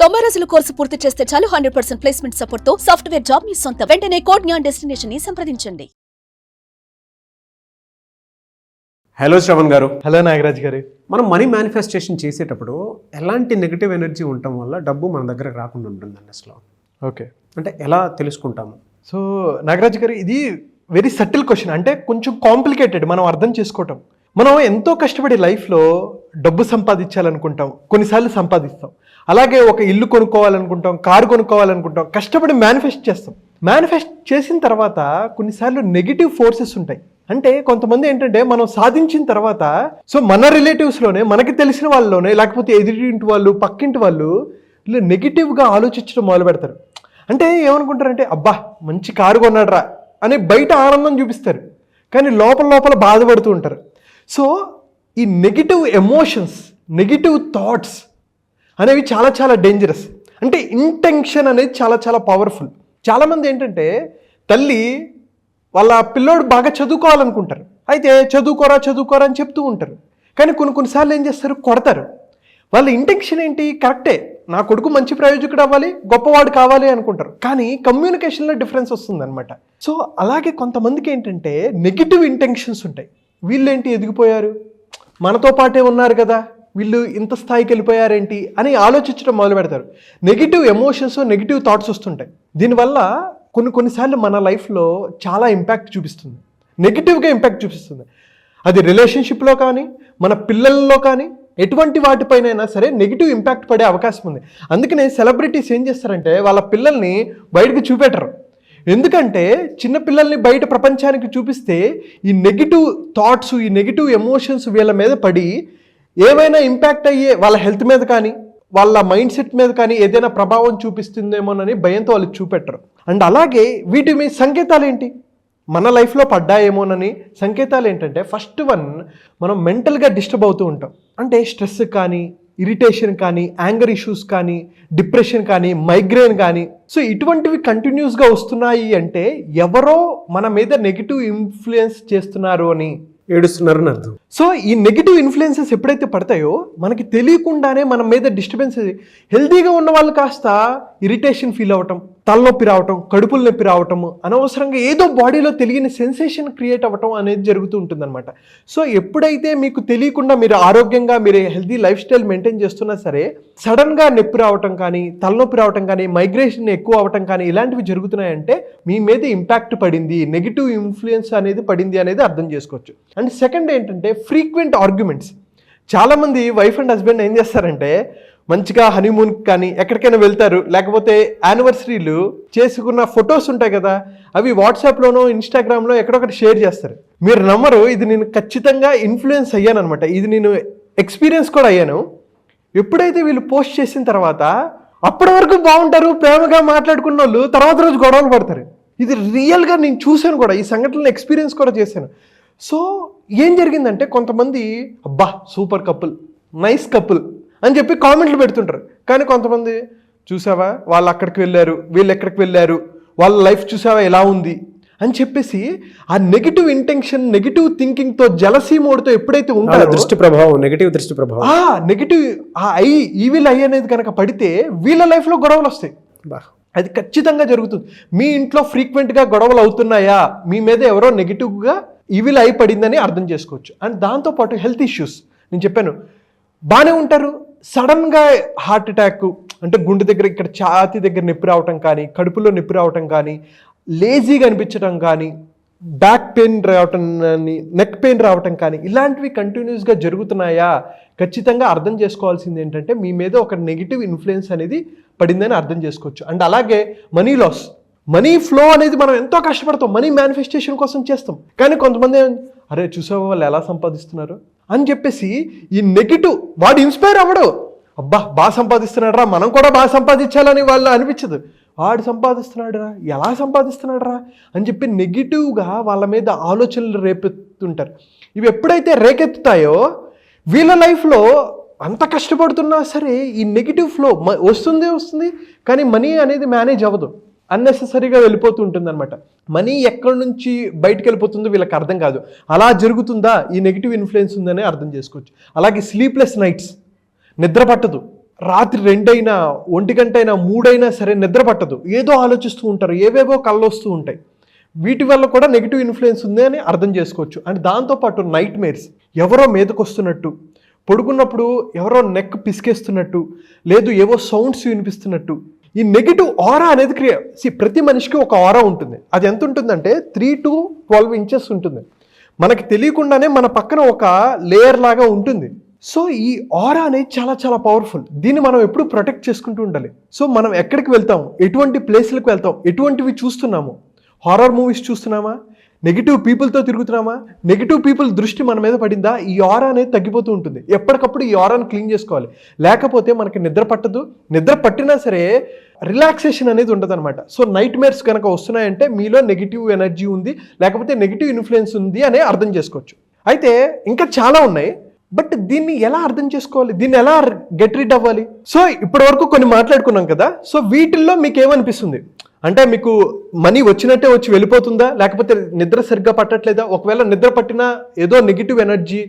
90 రోజుల కోర్సు పూర్తి చేస్తే చాలు 100% ప్లేస్మెంట్ సపోర్ట్ తో సాఫ్ట్వేర్ జాబ్ మీ సొంతం. వెంటనే కోడ్ జ్ఞాన్ డెస్టినేషన్ ని సంప్రదించండి. హలో శ్రవణ్ గారు. హలో నాగరాజ్ గారు. మనం మనీ మేనిఫెస్టేషన్ చేసేటప్పుడు ఎలాంటి నెగిటివ్ ఎనర్జీ ఉండటం వల్ల డబ్బు మన దగ్గరకు రాకుండా ఉంటుందండి అసలు? ఓకే, అంటే ఎలా తెలుసుకుంటాము? సో నాగరాజ్ గారు, ఇది వెరీ సటిల్ క్వశ్చన్. అంటే కొంచెం కాంప్లికేటెడ్ మనం అర్థం చేసుకోవటం. మనం ఎంతో కష్టపడి లైఫ్లో డబ్బు సంపాదించాలనుకుంటాం, కొన్నిసార్లు సంపాదిస్తాం. అలాగే ఒక ఇల్లు కొనుక్కోవాలనుకుంటాం, కారు కొనుక్కోవాలనుకుంటాం, కష్టపడి మేనిఫెస్ట్ చేస్తాం. మేనిఫెస్ట్ చేసిన తర్వాత కొన్నిసార్లు నెగిటివ్ ఫోర్సెస్ ఉంటాయి. అంటే కొంతమంది ఏంటంటే మనం సాధించిన తర్వాత సో మన రిలేటివ్స్లోనే, మనకి తెలిసిన వాళ్ళలోనే, లేకపోతే ఎదురింటి వాళ్ళు, పక్కింటి వాళ్ళు ఇలా నెగిటివ్గా ఆలోచించడం మొదలు పెడతారు. అంటే ఏమనుకుంటారంటే, అబ్బా మంచి కారు కొన్నాడురా అని బయట ఆనందం చూపిస్తారు, కానీ లోపల లోపల బాధపడుతూ ఉంటారు. సో ఈ నెగిటివ్ ఎమోషన్స్, నెగిటివ్ థాట్స్ అనేవి చాలా చాలా డేంజరస్. అంటే ఇంటెన్షన్ అనేది చాలా చాలా పవర్ఫుల్. చాలామంది ఏంటంటే తల్లి వాళ్ళ పిల్లోడు బాగా చదువుకోవాలనుకుంటారు, అయితే చదువుకోరా అని చెప్తూ ఉంటారు. కానీ కొన్నిసార్లు ఏం చేస్తారు, కొడతారు. వాళ్ళ ఇంటెన్షన్ ఏంటి, కరెక్టే, నా కొడుకు మంచి ప్రయోజకుడు అవ్వాలి, గొప్పవాడు కావాలి అనుకుంటారు. కానీ కమ్యూనికేషన్లో డిఫరెన్స్ వస్తుందన్నమాట. సో అలాగే కొంతమందికి ఏంటంటే నెగిటివ్ ఇంటెన్షన్స్ ఉంటాయి. వీళ్ళేంటి ఎదిగిపోయారు, మనతో పాటే ఉన్నారు కదా, వీళ్ళు ఇంత స్థాయికి వెళ్ళిపోయారేంటి అని ఆలోచించడం మొదలు పెడతారు. నెగిటివ్ ఎమోషన్స్, నెగిటివ్ థాట్స్ వస్తుంటాయి. దీనివల్ల కొన్నిసార్లు మన లైఫ్లో చాలా ఇంపాక్ట్ చూపిస్తుంది, నెగిటివ్గా ఇంపాక్ట్ చూపిస్తుంది. అది రిలేషన్షిప్లో కానీ, మన పిల్లల్లో కానీ, ఎటువంటి వాటిపైనైనా సరే నెగిటివ్ ఇంపాక్ట్ పడే అవకాశం ఉంది. అందుకనే సెలబ్రిటీస్ ఏం చేస్తారంటే వాళ్ళ పిల్లల్ని బయటకు చూపెట్టరు. ఎందుకంటే చిన్నపిల్లల్ని బయట ప్రపంచానికి చూపిస్తే ఈ నెగిటివ్ థాట్స్, ఈ నెగిటివ్ ఎమోషన్స్ వీళ్ళ మీద పడి ఏమైనా ఇంపాక్ట్ అయ్యే వాళ్ళ హెల్త్ మీద కానీ, వాళ్ళ మైండ్ సెట్ మీద కానీ ఏదైనా ప్రభావం చూపిస్తుందేమోనని భయంతో వాళ్ళు చూపెట్టరు. అండ్ అలాగే వీటి మీ సంకేతాలు ఏంటి, మన లైఫ్లో పడ్డాయేమోనని సంకేతాలు ఏంటంటే, ఫస్ట్ వన్, మనం మెంటల్గా డిస్టర్బ్ అవుతూ ఉంటాం. అంటే స్ట్రెస్ కానీ, ఇరిటేషన్ కానీ, యాంగర్ ఇష్యూస్ కానీ, డిప్రెషన్ కానీ, మైగ్రేన్ కానీ. సో ఇటువంటివి కంటిన్యూస్గా వస్తున్నాయి అంటే ఎవరో మన మీద నెగిటివ్ ఇన్ఫ్లుయెన్స్ చేస్తున్నారు అని, ఏడుస్తున్నారు అని అర్థం. సో ఈ నెగిటివ్ ఇన్ఫ్లుయెన్సెస్ ఎప్పుడైతే పడతాయో మనకి తెలియకుండానే మన మీద డిస్టర్బెన్స్. హెల్తీగా ఉన్న వాళ్ళు కాస్త ఇరిటేషన్ ఫీల్ అవ్వటం, తలనొప్పి రావటం, కడుపుల నొప్పి రావటం, అనవసరంగా ఏదో బాడీలో తెలియని సెన్సేషన్ క్రియేట్ అవ్వటం అనేది జరుగుతూ ఉంటుందన్నమాట. సో ఎప్పుడైతే మీకు తెలియకుండా మీరు ఆరోగ్యంగా, మీరు హెల్తీ లైఫ్ స్టైల్ మెయింటైన్ చేస్తున్నా సరే సడన్గా నొప్పి రావటం కానీ, తలనొప్పి రావటం కానీ, మైగ్రేషన్ ఎక్కువ అవ్వటం కానీ ఇలాంటివి జరుగుతున్నాయంటే మీ మీద ఇంపాక్ట్ పడింది, నెగిటివ్ ఇన్ఫ్లుయెన్స్ అనేది పడింది అనేది అర్థం చేసుకోవచ్చు. అండ్ సెకండ్ ఏంటంటే ఫ్రీక్వెంట్ ఆర్గ్యుమెంట్స్. చాలామంది వైఫ్ అండ్ హస్బెండ్ ఏం చేస్తారంటే మంచిగా హనీమూన్కి కానీ ఎక్కడికైనా వెళ్తారు, లేకపోతే యానివర్సరీలు చేసుకున్న ఫొటోస్ ఉంటాయి కదా, అవి వాట్సాప్లోనో ఇన్స్టాగ్రామ్లో ఎక్కడొకటి షేర్ చేస్తారు. మీరు నమ్మరు, ఇది నేను ఖచ్చితంగా ఇన్ఫ్లుయెన్స్ అయ్యాను అనమాట. ఇది నేను ఎక్స్పీరియన్స్ కూడా అయ్యాను. ఎప్పుడైతే వీళ్ళు పోస్ట్ చేసిన తర్వాత అప్పటి వరకు బాగుంటారు, ప్రేమగా మాట్లాడుకున్న వాళ్ళు తర్వాత రోజు గొడవలు పడతారు. ఇది రియల్గా నేను చూశాను కూడా, ఈ సంఘటనలు ఎక్స్పీరియన్స్ కూడా చేశాను. సో ఏం జరిగిందంటే కొంతమంది అబ్బా సూపర్ కపుల్, నైస్ కపుల్ అని చెప్పి కామెంట్లు పెడుతుంటారు. కానీ కొంతమంది చూసావా వాళ్ళు అక్కడికి వెళ్ళారు, వీళ్ళు ఎక్కడికి వెళ్ళారు, వాళ్ళ లైఫ్ చూసావా ఎలా ఉంది అని చెప్పేసి ఆ నెగిటివ్ ఇంటెన్షన్, నెగిటివ్ థింకింగ్తో, జలసీ మోడ్తో ఎప్పుడైతే ఉంటారో దృష్టి ప్రభావం, నెగిటివ్ దృష్టి ప్రభావం, నెగిటివ్ ఈవిల్ ఐ అనేది కనుక పడితే వీళ్ళ లైఫ్లో గొడవలు వస్తాయి. అది ఖచ్చితంగా జరుగుతుంది. మీ ఇంట్లో ఫ్రీక్వెంట్గా గొడవలు అవుతున్నాయా, మీ మీద ఎవరో నెగిటివ్గా ఈవిల్ ఐ పడిందని అర్థం చేసుకోవచ్చు. అండ్ దాంతోపాటు హెల్త్ ఇష్యూస్. నేను చెప్పాను, బాగానే ఉంటారు, సడన్గా హార్ట్ అటాక్, అంటే గుండె దగ్గర, ఇక్కడ ఛాతీ దగ్గర నొప్పి రావటం కానీ, కడుపులో నొప్పి రావటం కానీ, లేజీగా అనిపించడం కానీ, బ్యాక్ పెయిన్ రావటం కానీ, నెక్ పెయిన్ రావటం కానీ, ఇలాంటివి కంటిన్యూస్గా జరుగుతున్నాయా, ఖచ్చితంగా అర్థం చేసుకోవాల్సింది ఏంటంటే మీ మీద ఒక నెగిటివ్ ఇన్ఫ్లుయెన్స్ అనేది పడిందని అర్థం చేసుకోవచ్చు. అండ్ అలాగే మనీ లాస్, మనీ ఫ్లో అనేది మనం ఎంతో కష్టపడతాం, మనీ మేనిఫెస్టేషన్ కోసం చేస్తాం. కానీ కొంతమంది అరే చూసావా వాళ్ళు ఎలా సంపాదిస్తున్నారు అని చెప్పేసి ఈ నెగిటివ్, వాడు ఇన్స్పైర్ అవ్వడు, అబ్బా బాగా సంపాదిస్తున్నాడు రా, మనం కూడా బాగా సంపాదించాలని వాళ్ళు అనిపించదు. వాడు సంపాదిస్తున్నాడు రా, ఎలా సంపాదిస్తున్నాడు రా అని చెప్పి నెగిటివ్గా వాళ్ళ మీద ఆలోచనలు రేపెత్తుంటారు. ఇవి ఎప్పుడైతే రేకెత్తుతాయో వీళ్ళ లైఫ్లో అంత కష్టపడుతున్నా సరే ఈ నెగిటివ్ ఫ్లో వస్తుంది, కానీ మనీ అనేది మేనేజ్ అవ్వదు, అన్నెసెసరీగా వెళ్ళిపోతూ ఉంటుంది అనమాట. మనీ ఎక్కడి నుంచి బయటకు వెళ్ళిపోతుందో వీళ్ళకి అర్థం కాదు. అలా జరుగుతుందా, ఈ నెగిటివ్ ఇన్ఫ్లుయెన్స్ ఉందని అర్థం చేసుకోవచ్చు. అలాగే స్లీప్లెస్ నైట్స్, నిద్ర పట్టదు, రాత్రి 2 అయినా 1 గంట అయినా 3 అయినా సరే నిద్ర పట్టదు, ఏదో ఆలోచిస్తూ ఉంటారు, ఏవేవో కళ్ళు వస్తూ ఉంటాయి. వీటి వల్ల కూడా నెగిటివ్ ఇన్ఫ్లుయెన్స్ ఉంది అని అర్థం చేసుకోవచ్చు. అండ్ దాంతోపాటు నైట్ మేర్స్, ఎవరో మీదకు వస్తున్నట్టు, పడుకున్నప్పుడు ఎవరో నెక్ పిసికేస్తున్నట్టు, లేదు ఏవో సౌండ్స్ వినిపిస్తున్నట్టు, ఈ నెగిటివ్ ఆరా అనేది ప్రతి మనిషికి ఒక ఆరా ఉంటుంది. అది ఎంత ఉంటుందంటే 3 to 12 inches ఉంటుంది. మనకి తెలియకుండానే మన పక్కన ఒక లేయర్ లాగా ఉంటుంది. సో ఈ ఆరా అనేది చాలా చాలా పవర్ఫుల్. దీన్ని మనం ఎప్పుడు ప్రొటెక్ట్ చేసుకుంటూ ఉండాలి. సో మనం ఎక్కడికి వెళ్తాం, ఎటువంటి ప్లేస్లకు వెళ్తాం, ఎటువంటివి చూస్తున్నాము, హారర్ మూవీస్ చూస్తున్నామా, నెగిటివ్ పీపుల్తో తిరుగుతున్నామా, నెగిటివ్ పీపుల్ దృష్టి మన మీద పడిందా, ఈ ఆరా అనేది తగ్గిపోతూ ఉంటుంది. ఎప్పటికప్పుడు ఈ ఆరాను క్లీన్ చేసుకోవాలి, లేకపోతే మనకి నిద్ర పట్టదు. నిద్ర పట్టినా సరే రిలాక్సేషన్ అనేది ఉండదు అనమాట. సో నైట్ మేర్స్ కనుక వస్తున్నాయంటే మీలో నెగిటివ్ ఎనర్జీ ఉంది, లేకపోతే నెగిటివ్ ఇన్ఫ్లుయెన్స్ ఉంది అనే అర్థం చేసుకోవచ్చు. అయితే ఇంకా చాలా ఉన్నాయి, బట్ దీన్ని ఎలా అర్థం చేసుకోవాలి, దీన్ని ఎలా గెట్ రీడ్ అవ్వాలి? సో ఇప్పటి వరకు కొన్ని మాట్లాడుకున్నాం కదా. సో వీటిల్లో మీకు ఏమనిపిస్తుంది? అంటే మీకు మనీ వచ్చినట్టే వచ్చి వెళ్ళిపోతుందా, లేకపోతే నిద్ర సరిగ్గా పట్టట్లేదా? ఒకవేళ నిద్ర పట్టినా ఏదో నెగిటివ్ ఎనర్జీ,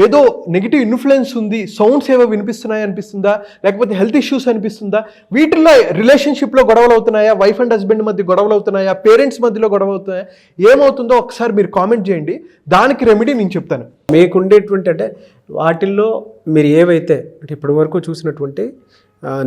ఏదో నెగిటివ్ ఇన్ఫ్లుయెన్స్ ఉంది, సౌండ్స్ ఏవో వినిపిస్తున్నాయి అనిపిస్తుందా, లేకపోతే హెల్త్ ఇష్యూస్ అనిపిస్తుందా? వీటిల్లో రిలేషన్షిప్లో గొడవలు అవుతున్నాయా, వైఫ్ అండ్ హస్బెండ్ మధ్య గొడవలు అవుతున్నాయా, పేరెంట్స్ మధ్యలో గొడవ అవుతున్నాయా, ఏమవుతుందో ఒకసారి మీరు కామెంట్ చేయండి. దానికి రెమెడీ నేను చెప్తాను. మీకు ఉండేటువంటి అంటే వాటిల్లో మీరు ఏవైతే అంటే ఇప్పటి వరకు చూసినటువంటి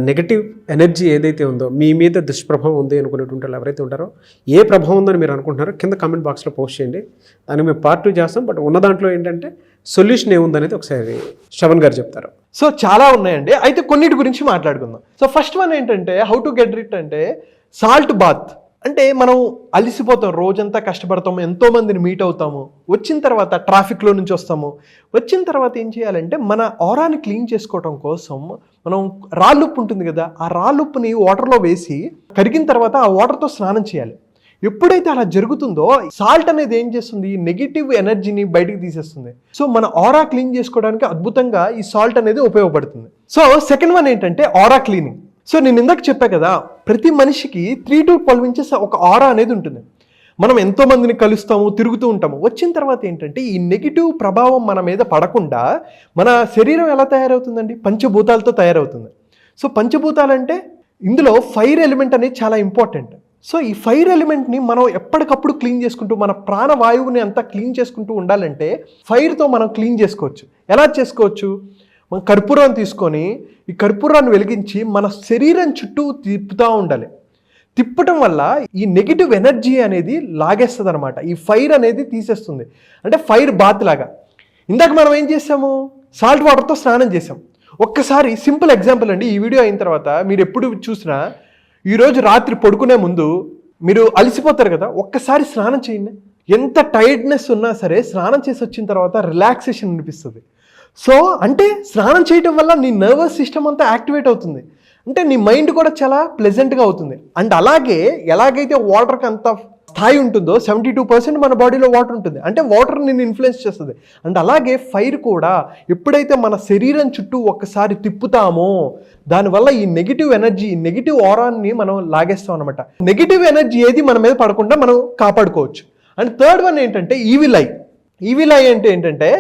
నెగటివ్ ఎనర్జీ ఏదైతే ఉందో, మీ మీద దుష్ప్రభావం ఉంది అనుకునేటువంటి వాళ్ళు ఎవరైతే ఉంటారో, ఏ ప్రభావం ఉందని మీరు అనుకుంటున్నారో కింద కామెంట్ బాక్స్లో పోస్ట్ చేయండి. దానికి మేము పార్ట్ 2 చేస్తాం. బట్ ఉన్న దాంట్లో ఏంటంటే సొల్యూషన్ ఏముందనేది ఒకసారి శ్రవణ్ గారు చెప్తారు. సో చాలా ఉన్నాయండి, అయితే కొన్నిటి గురించి మాట్లాడుకుందాం. సో ఫస్ట్ వన్ ఏంటంటే హౌ టు గెట్ రిట్ అంటే సాల్ట్ బాత్. అంటే మనం అలసిపోతాం, రోజంతా కష్టపడతాము, ఎంతోమందిని మీట్ అవుతాము, వచ్చిన తర్వాత ట్రాఫిక్లో నుంచి వస్తాము, వచ్చిన తర్వాత ఏం చేయాలంటే మన ఆరాని క్లీన్ చేసుకోవడం కోసం మనం రాళ్ళుప్పు ఉంటుంది కదా, ఆ రాళ్ళుప్పుని వాటర్లో వేసి కరిగిన తర్వాత ఆ వాటర్తో స్నానం చేయాలి. ఎప్పుడైతే అలా జరుగుతుందో సాల్ట్ అనేది ఏం చేస్తుంది, నెగిటివ్ ఎనర్జీని బయటికి తీసేస్తుంది. సో మన ఆరా క్లీన్ చేసుకోవడానికి అద్భుతంగా ఈ సాల్ట్ అనేది ఉపయోగపడుతుంది. సో సెకండ్ వన్ ఏంటంటే ఆరా క్లీనింగ్. సో నేను ఇందాక చెప్పా కదా, ప్రతి మనిషికి 3 to 12 inches ఒక ఆరా అనేది ఉంటుంది. మనం ఎంతో మందిని కలుస్తాము, తిరుగుతూ ఉంటాము. వచ్చిన తర్వాత ఏంటంటే ఈ నెగిటివ్ ప్రభావం మన మీద పడకుండా మన శరీరం ఎలా తయారవుతుందండి, పంచభూతాలతో తయారవుతుంది. సో పంచభూతాలంటే ఇందులో ఫైర్ ఎలిమెంట్ అనేది చాలా ఇంపార్టెంట్. సో ఈ ఫైర్ ఎలిమెంట్ని మనం ఎప్పటికప్పుడు క్లీన్ చేసుకుంటూ మన ప్రాణవాయువుని అంతా క్లీన్ చేసుకుంటూ ఉండాలంటే ఫైర్తో మనం క్లీన్ చేసుకోవచ్చు. ఎలా చేసుకోవచ్చు? మనం కర్పూరాన్ని తీసుకొని ఈ కర్పూరాన్ని వెలిగించి మన శరీరం చుట్టూ తిప్పుతూ ఉండాలి. తిప్పటం వల్ల ఈ నెగిటివ్ ఎనర్జీ అనేది లాగేస్తుంది అనమాట. ఈ ఫైర్ అనేది తీసేస్తుంది. అంటే ఫైర్ బాత్ లాగా. ఇందాక మనం ఏం చేసాము, సాల్ట్ వాటర్తో స్నానం చేసాం. ఒక్కసారి సింపుల్ ఎగ్జాంపుల్ అండి, ఈ వీడియో అయిన తర్వాత మీరు ఎప్పుడు చూసినా ఈరోజు రాత్రి పడుకునే ముందు మీరు అలసిపోతారు కదా, ఒక్కసారి స్నానం చేయండి. ఎంత టైర్డ్నెస్ ఉన్నా సరే స్నానం చేసి వచ్చిన తర్వాత రిలాక్సేషన్ అనిపిస్తుంది. సో అంటే స్నానం చేయటం వల్ల నీ నర్వస్ సిస్టమ్ అంతా యాక్టివేట్ అవుతుంది. అంటే నీ మైండ్ కూడా చాలా ప్లెజెంట్గా అవుతుంది. అండ్ అలాగే ఎలాగైతే వాటర్కి అంత స్థాయి ఉంటుందో 72% మన బాడీలో వాటర్ ఉంటుంది. అంటే వాటర్ నిన్ను ఇన్ఫ్లుయెన్స్ చేస్తుంది. అండ్ అలాగే ఫైర్ కూడా ఎప్పుడైతే మన శరీరం చుట్టూ ఒక్కసారి తిప్పుతామో దానివల్ల ఈ నెగిటివ్ ఎనర్జీ, నెగిటివ్ ఆరాన్ని మనం లాగేస్తాం అనమాట. నెగిటివ్ ఎనర్జీ ఏది మన మీద పడకుండా మనం కాపాడుకోవచ్చు. అండ్ థర్డ్ వన్ ఏంటంటే ఈవిల్ ఐ. ఈవిల్ ఐ అంటే ఏంటంటే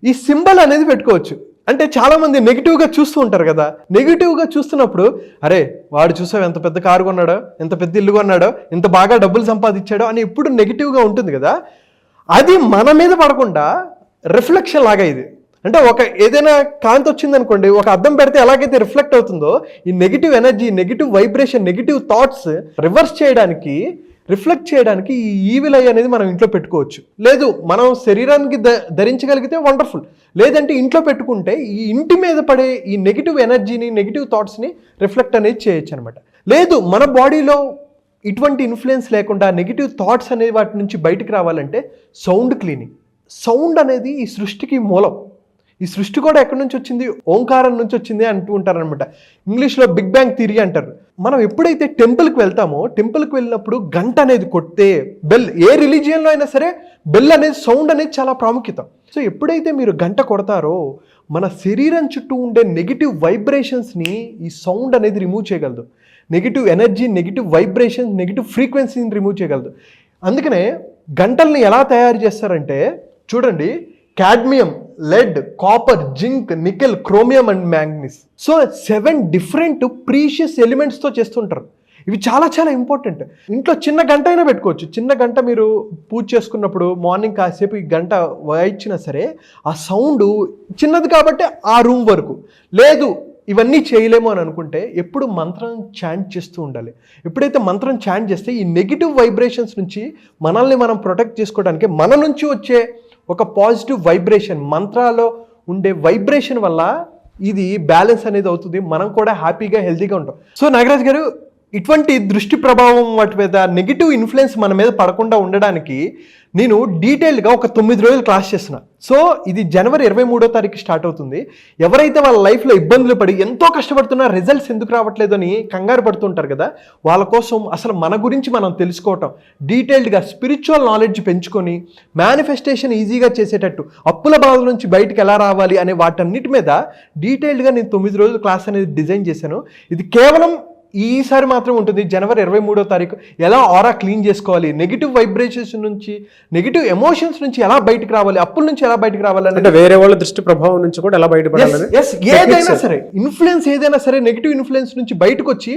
ఈ సింబల్ అనేది పెట్టుకోవచ్చు. అంటే చాలామంది నెగిటివ్గా చూస్తూ ఉంటారు కదా, నెగిటివ్గా చూస్తున్నప్పుడు అరే వాడు చూసావు ఎంత పెద్ద కారు కొన్నాడో, ఎంత పెద్ద ఇల్లు కొన్నాడో, ఎంత బాగా డబ్బులు సంపాదించాడో అని ఎప్పుడు నెగిటివ్గా ఉంటుంది కదా, అది మన మీద పడకుండా రిఫ్లెక్షన్ లాగా ఇది. అంటే ఒక ఏదైనా కాంతి వచ్చింది అనుకోండి, ఒక అద్దం పెడితే ఎలాగైతే రిఫ్లెక్ట్ అవుతుందో ఈ negative energy, negative vibration, negative thoughts reverse చేయడానికి, రిఫ్లెక్ట్ చేయడానికి ఈ ఈవిల్ ఐ అనేది మనం ఇంట్లో పెట్టుకోవచ్చు. లేదు మనం శరీరానికి ధరించగలిగితే వండర్ఫుల్, లేదంటే ఇంట్లో పెట్టుకుంటే ఈ ఇంటి మీద పడే ఈ నెగిటివ్ ఎనర్జీని, నెగిటివ్ థాట్స్ని రిఫ్లెక్ట్ అనేది చేయొచ్చు అనమాట. లేదు మన బాడీలో ఇటువంటి ఇన్ఫ్లుయెన్స్ లేకుండా నెగిటివ్ థాట్స్ అనేవి వాటి నుంచి బయటికి రావాలంటే సౌండ్ క్లీనింగ్. సౌండ్ అనేది ఈ సృష్టికి మూలం. ఈ సృష్టి కూడా ఎక్కడి నుంచి వచ్చింది, ఓంకారం నుంచి వచ్చింది అంటూ ఉంటారనమాట. ఇంగ్లీష్లో బిగ్ బ్యాంగ్ థియరీ అంటారు. మనం ఎప్పుడైతే టెంపుల్కి వెళ్తామో, టెంపుల్కి వెళ్ళినప్పుడు గంట అనేది కొడితే, బెల్, ఏ రిలీజియన్లో అయినా సరే బెల్ అనేది, సౌండ్ అనేది చాలా ప్రాముఖ్యత. సో ఎప్పుడైతే మీరు గంట కొడతారో మన శరీరం చుట్టూ ఉండే నెగిటివ్ వైబ్రేషన్స్ని ఈ సౌండ్ అనేది రిమూవ్ చేయగలదు. Negative energy, negative vibrations, negative ఫ్రీక్వెన్సీని రిమూవ్ చేయగలదు. అందుకనే గంటల్ని ఎలా తయారు చేస్తారంటే చూడండి, cadmium, lead, copper, zinc, nickel, chromium and manganese. So 7 different precious ఎలిమెంట్స్తో చేస్తుంటారు. ఇవి చాలా చాలా ఇంపార్టెంట్. ఇంట్లో చిన్న గంట అయినా పెట్టుకోవచ్చు. చిన్న గంట మీరు పూజ చేసుకున్నప్పుడు మార్నింగ్ కాసేపు ఈ గంట వాయించినా సరే ఆ సౌండ్ చిన్నది కాబట్టి ఆ రూమ్ వరకు. లేదు ఇవన్నీ చేయలేము అని అనుకుంటే ఎప్పుడు మంత్రం చాంట్ చేస్తూ ఉండాలి. ఎప్పుడైతే మంత్రం చాంట్ చేస్తే ఈ నెగిటివ్ వైబ్రేషన్స్ నుంచి మనల్ని మనం ప్రొటెక్ట్ చేసుకోవడానికి మన నుంచి వచ్చే ఒక పాజిటివ్ వైబ్రేషన్, మంత్రాల్లో ఉండే వైబ్రేషన్ వల్ల ఇది బ్యాలెన్స్ అనేది అవుతుంది. మనం కూడా హ్యాపీగా హెల్తీగా ఉంటాం. సో నాగరాజ్ గారు, ఇటువంటి దృష్టి ప్రభావం వాటి మీద నెగిటివ్ ఇన్ఫ్లుయెన్స్ మన మీద పడకుండా ఉండడానికి నేను డీటెయిల్డ్గా ఒక 9 రోజులు క్లాస్ చేస్తున్నా. సో ఇది జనవరి 23వ తారీఖు స్టార్ట్ అవుతుంది. ఎవరైతే వాళ్ళ లైఫ్లో ఇబ్బందులు పడి ఎంతో కష్టపడుతున్నా రిజల్ట్స్ ఎందుకు రావట్లేదు అని కంగారు పడుతుంటారు కదా, వాళ్ళ కోసం అసలు మన గురించి మనం తెలుసుకోవటం, డీటెయిల్డ్గా స్పిరిచువల్ నాలెడ్జ్ పెంచుకొని మేనిఫెస్టేషన్ ఈజీగా చేసేటట్టు, అప్పుల బాధల నుంచి బయటకు ఎలా రావాలి అనే వాటన్నిటి మీద డీటెయిల్డ్గా నేను 9 రోజుల క్లాస్ అనేది డిజైన్ చేశాను. ఇది కేవలం ఈసారి మాత్రం ఉంటుంది. జనవరి 23వ తారీఖు ఎలా ఆరా క్లీన్ చేసుకోవాలి, నెగిటివ్ వైబ్రేషన్స్ నుంచి, నెగిటివ్ ఎమోషన్స్ నుంచి ఎలా బయటకు రావాలి, అప్పుల నుంచి ఎలా బయటకు రావాలి, అంటే వేరే వాళ్ళ దృష్టి ప్రభావం నుంచి కూడా ఎలా బయటపడాలని, ఏదైనా సరే ఇన్ఫ్లుయెన్స్ ఏదైనా సరే నెగిటివ్ ఇన్ఫ్లుయెన్స్ నుంచి బయటకు వచ్చి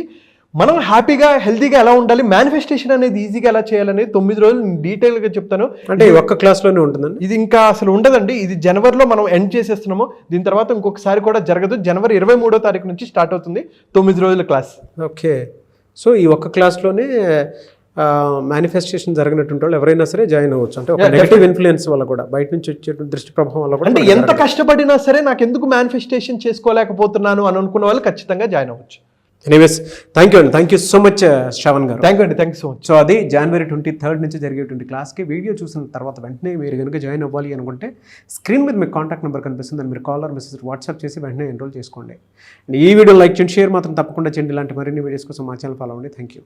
మనం హ్యాపీగా హెల్తీగా ఎలా ఉండాలి, మేనిఫెస్టేషన్ అనేది ఈజీగా ఎలా చేయాలనేది 9 రోజులు డీటెయిల్గా చెప్తాను. అంటే ఒక్క క్లాస్లోనే ఉంటుందండి ఇది? ఇంకా అసలు ఉండదండి. ఇది జనవరిలో మనం ఎండ్ చేసేస్తున్నాము. దీని తర్వాత ఇంకొకసారి కూడా జరగదు. జనవరి 23వ తారీఖు నుంచి స్టార్ట్ అవుతుంది 9 రోజుల క్లాస్. ఓకే. సో ఈ ఒక్క క్లాస్లోనే మేనిఫెస్టేషన్ జరిగినటువంటి వాళ్ళు ఎవరైనా సరే జాయిన్ అవ్వచ్చు. అంటే ఒక నెగిటివ్ ఇన్ఫ్లుయెన్స్ వల్ల కూడా, బయట నుంచి వచ్చే దృష్టి ప్రభావం వల్ల కూడా, అంటే ఎంత కష్టపడినా సరే నాకు ఎందుకు మేనిఫెస్టేషన్ చేసుకోలేకపోతున్నాను అని అనుకున్న వాళ్ళు ఖచ్చితంగా జాయిన్ అవ్వచ్చు. ఎనీవేస్, థ్యాంక్ యూ అండి. Thank you so much Shravan గారు. థ్యాంక్ యూ అండి. Thank you so much. So అది జనవరి 23rd నుంచి జరిగేటువంటి క్లాస్కి వీడియో చూసిన తర్వాత వెంటనే మీరు కనుక జాయిన్ అవ్వాలి అనుకుంటే స్క్రీన్ మీద మీకు కాంటాక్ట్ నెంబర్ కనిపిస్తుంది. దాన్ని మీరు కాల్ ఆర్ మెసేజ్ వాట్సాప్ చేసి వెంటనే ఎన్రోల్ చేసుకోండి. ఈ వీడియో లైక్ చేయండి, షేర్ మాత్రం తప్పకుండా చేయండి. ఇలాంటి మరిన్ని వీడియోస్ కోసం మా ఛానల్ ఫాలో అవ్వండి. Thank you.